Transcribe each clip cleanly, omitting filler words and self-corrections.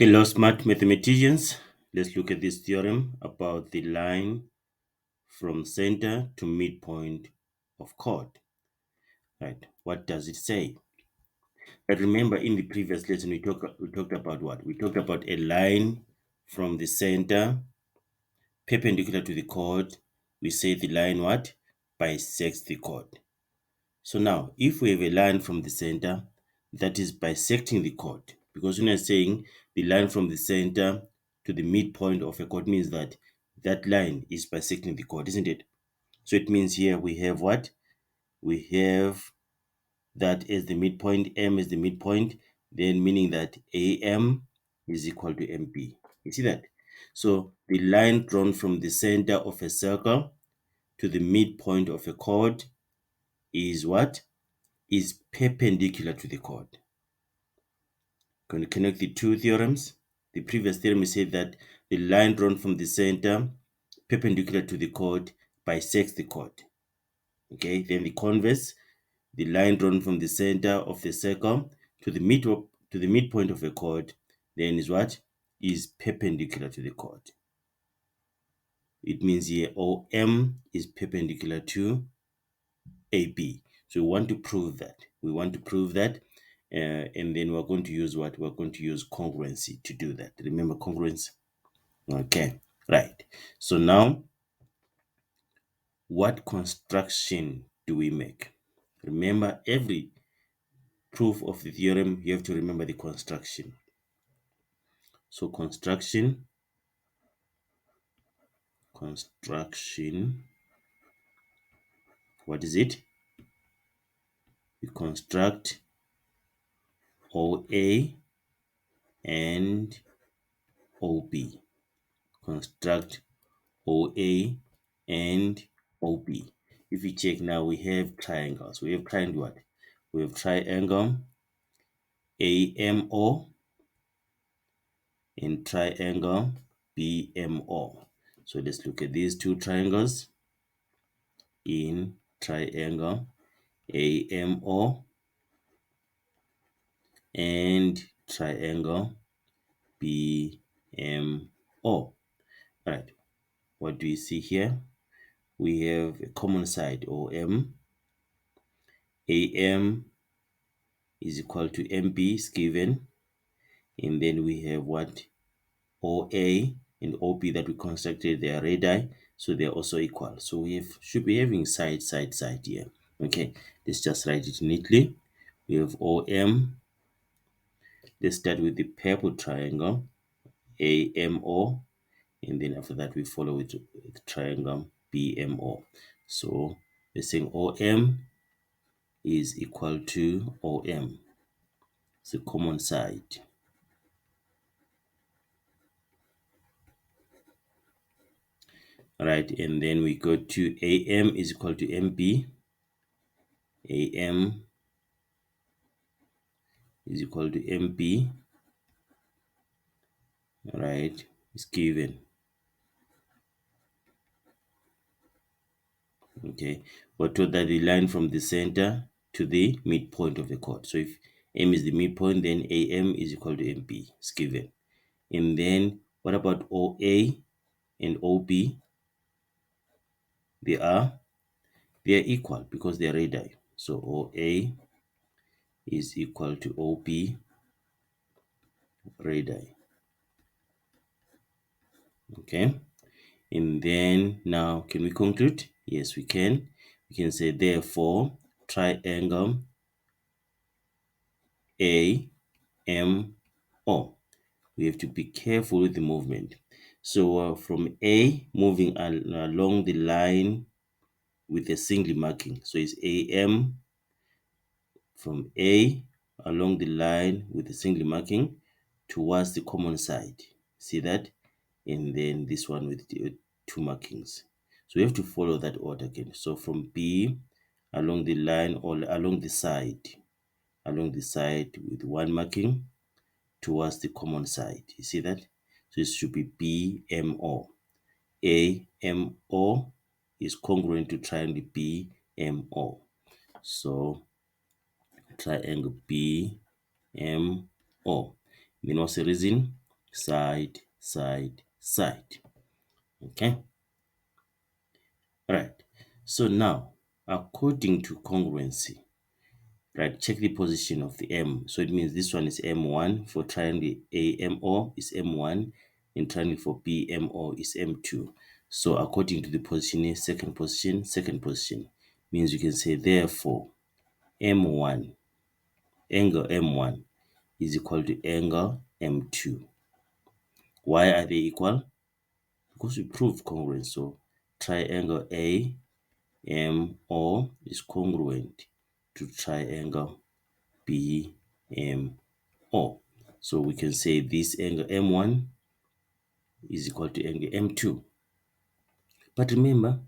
Hello, smart mathematicians. Let's look at this theorem about the line from center to midpoint of chord. Right? What does it say? But remember, in the previous lesson, we talked about what? We talked about a line from the center perpendicular to the chord. We say the line what? Bisects the chord. So now, if we have a line from the center that is bisecting the chord, because when I'm saying the line from the center to the midpoint of a chord means that that line is bisecting the chord, isn't it? So it means here we have what? We have that as the midpoint, M is the midpoint, then meaning that AM is equal to MP. You see that? So the line drawn from the center of a circle to the midpoint of a chord is what? Is perpendicular to the chord. Going to connect the two theorems. The previous theorem said that the line drawn from the center perpendicular to the chord bisects the chord. Okay, then the converse, the line drawn from the center of the circle to the midpoint of a chord, then is what? Is perpendicular to the chord. It means here OM is perpendicular to AB. So we want to prove that. And then we're going to use what? We're going to use congruency to do that. Remember congruence? Okay, right. So now, what construction do we make? Remember, every proof of the theorem, you have to remember the construction. So construction, what is it? We construct OA and OB. Construct OA and OB. If you check now, we have triangles. We have triangle what? We have triangle AMO and triangle BMO. So let's look at these two triangles in triangle AMO and triangle BMO. Right. What do you see here? We have a common side OM. AM is equal to MB is given. And then we have what? OA and OB that we constructed, they are radii, so they are also equal. So should be having side here. Okay, let's just write it neatly. We have OM. Let's start with the purple triangle, AMO, and then after that we follow it with triangle BMO. So we're saying OM is equal to OM. It's a common side. Right, and then we go to AM is equal to MB. AM is equal to MP, right, is given. Okay, we're told that the line from the center to the midpoint of the chord. So if M is the midpoint, then AM is equal to MP, is given. And then what about OA and OB? They are equal because they are radii. So OA is equal to OB radii. Okay. And then now, can we conclude? Yes, we can. We can say therefore triangle AMO. We have to be careful with the movement. So from A moving along the line with a single marking. So it's AM from A along the line with a single marking towards the common side. See that? And then this one with the two markings. So we have to follow that order again. So from B along the line or along the side with one marking towards the common side. You see that? So it should be BMO. AMO is congruent to triangle BMO. So triangle BMO. Then what's the reason? side, side, side. Okay. Right. So now, according to congruency, right, check the position of the M. So it means this one is M1 for triangle AMO is M1 and triangle for BMO is M2. So according to the position, second position, means you can say therefore M1, angle M1 is equal to angle M2. Why are they equal? Because we proved congruence. So triangle AMO is congruent to triangle BMO. So we can say this angle M1 is equal to angle M2. But remember,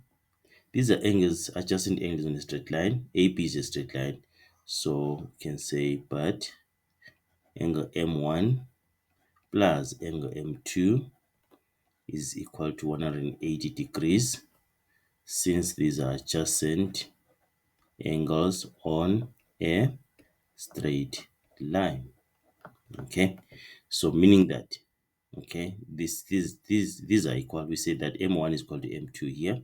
these are angles, adjacent angles on a straight line. AB is a straight line. So we can say, but angle M1 plus angle M2 is equal to 180 degrees, since these are adjacent angles on a straight line. Okay, so meaning that, okay, these are equal. We say that M1 is equal to M2 here.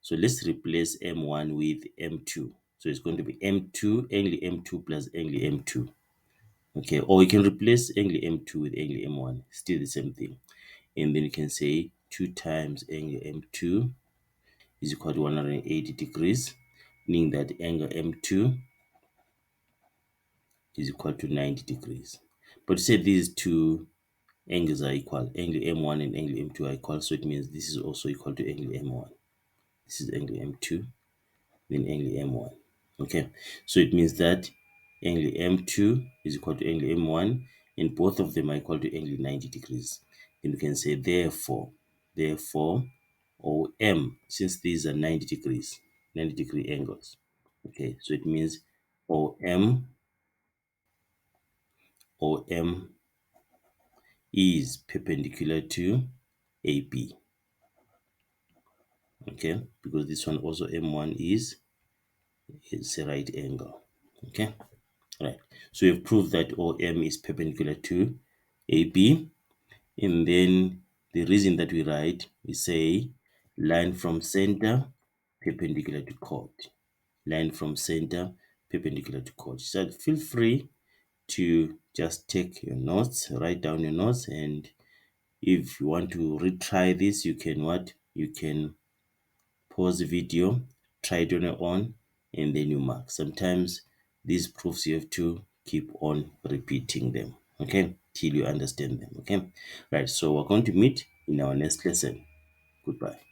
So let's replace M1 with M2. So it's going to be M2, angle M2 plus angle M2. Okay, or we can replace angle M2 with angle M1, still the same thing. And then you can say 2 times angle M2 is equal to 180 degrees, meaning that angle M2 is equal to 90 degrees. But say these two angles are equal, angle M1 and angle M2 are equal, so it means this is also equal to angle M1. This is angle M2, then angle M1. Okay, so it means that angle M2 is equal to angle M1, and both of them are equal to angle 90 degrees. Then we can say therefore OM, since these are 90 degrees, 90 degree angles. Okay, so it means OM is perpendicular to AB. Okay, because this one also M1 is a right angle. Okay, right. So we've proved that OM is perpendicular to AB, and then the reason that we write, we say line from center perpendicular to chord. Line from center perpendicular to chord. So feel free to just take your notes, write down your notes, and if you want to retry this, you can what? You can pause the video, try it on your own, and then you mark. Sometimes these proofs you have to keep on repeating them, okay, till you understand them. Okay, right. So we're going to meet in our next lesson. Goodbye.